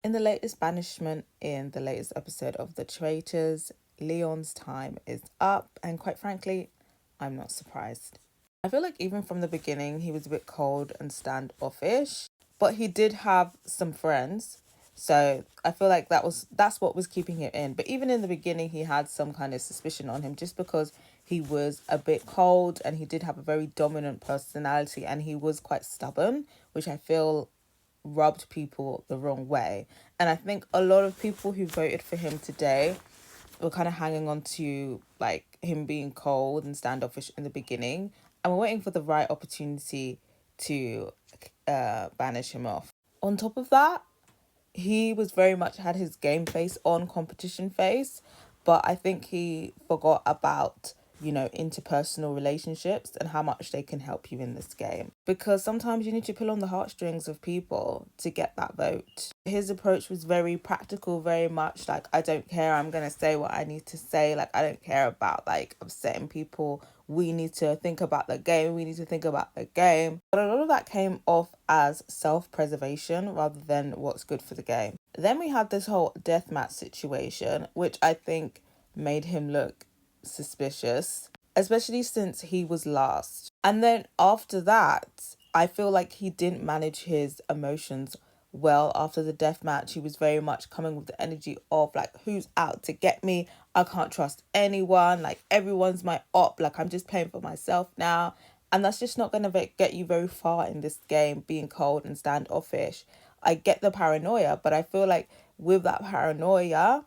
In the latest banishment, in the latest episode of The Traitors, Leon's time is up, and quite frankly, I'm not surprised. I feel like even from the beginning, he was a bit cold and standoffish, but he did have some friends. So I feel like that's what was keeping him in. But even in the beginning, he had some kind of suspicion on him just because he was a bit cold and he did have a very dominant personality and he was quite stubborn, which I feel rubbed people the wrong way. And I think a lot of people who voted for him today were kind of hanging on to like him being cold and standoffish in the beginning, and we're waiting for the right opportunity to banish him off. On top of that, he was very much had his game face on, competition face, but I think he forgot about, interpersonal relationships and how much they can help you in this game, because sometimes you need to pull on the heartstrings of people to get that vote. His approach was very practical, very much like, I don't care, I'm gonna say what I need to say, like I don't care about like upsetting people, we need to think about the game, but a lot of that came off as self-preservation rather than what's good for the game. Then we had this whole deathmatch situation, which I think made him look suspicious, especially since he was last. And then after that, I feel like he didn't manage his emotions well after the death match. He was very much coming with the energy of like, who's out to get me? I can't trust anyone. Like, everyone's my op. Like, I'm just playing for myself now. And that's just not going to get you very far in this game, being cold and standoffish. I get the paranoia, but I feel like with that paranoia,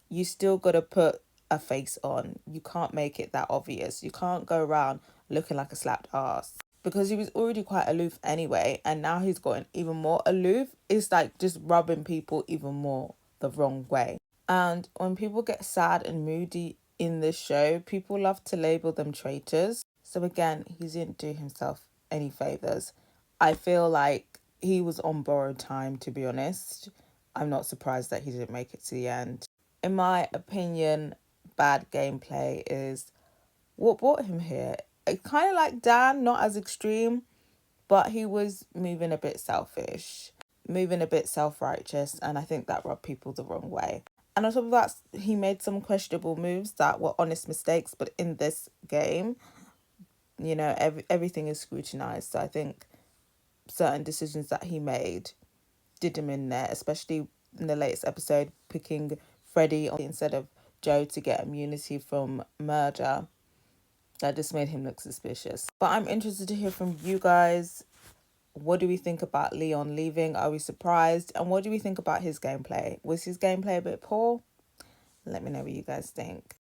you still got to put a face on. You can't make it that obvious. You can't go around looking like a slapped ass, because he was already quite aloof anyway, and now he's gotten even more aloof. It's like just rubbing people even more the wrong way. And when people get sad and moody in this show, people love to label them traitors. So again, he didn't do himself any favors. I feel like he was on borrowed time, to be honest. I'm not surprised that he didn't make it to the end. In my opinion, bad gameplay is what brought him here. It's kind of like Dan, not as extreme, but he was moving a bit selfish, moving a bit self-righteous, and I think that rubbed people the wrong way. And on top of that, he made some questionable moves that were honest mistakes, but in this game, everything is scrutinized. So I think certain decisions that he made did him in there, especially in the latest episode, picking Freddie instead of Joe to get immunity from murder. That just made him look suspicious. But I'm interested to hear from you guys. What do we think about Leon leaving? Are we surprised? And what do we think about his gameplay? Was his gameplay a bit poor? Let me know what you guys think.